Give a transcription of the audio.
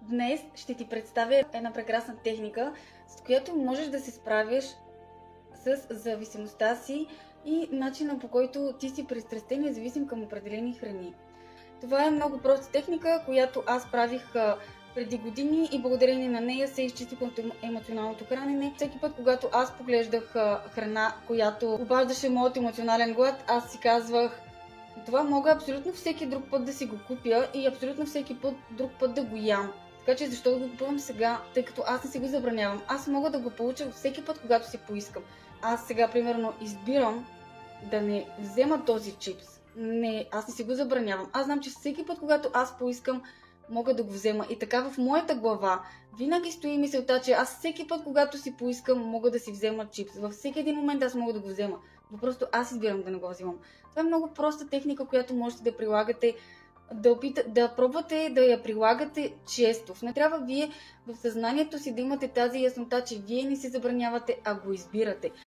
Днес ще ти представя една прекрасна техника, с която можеш да се справиш с зависимостта си и начина, по който ти си пристрастен и зависим към определени храни. Това е много проста техника, която аз правих преди години и благодарение на нея се изчистих от емоционалното хранене. Всеки път, когато аз поглеждах храна, която обаждаше моят емоционален глад, аз си казвах: това мога абсолютно всеки друг път да си го купя и абсолютно всеки път друг път да го ям. Така че защо да го купувам сега, тъй като аз не си го забранявам. Аз мога да го получа всеки път, когато си поискам. Аз сега, примерно, избирам да не взема този чипс. Не, аз не си го забранявам. Аз знам, че всеки път, когато аз поискам, мога да го взема. И така в моята глава винаги стои мисълта, че аз всеки път, когато си поискам, мога да си взема чипс. Във всеки един момент аз мога да го взема. Просто аз избирам да не го взимам. Това е много проста техника, която можете да прилагате, да пробвате да я прилагате често. Не трябва вие в съзнанието си да имате тази яснота, че вие не си забранявате, а го избирате.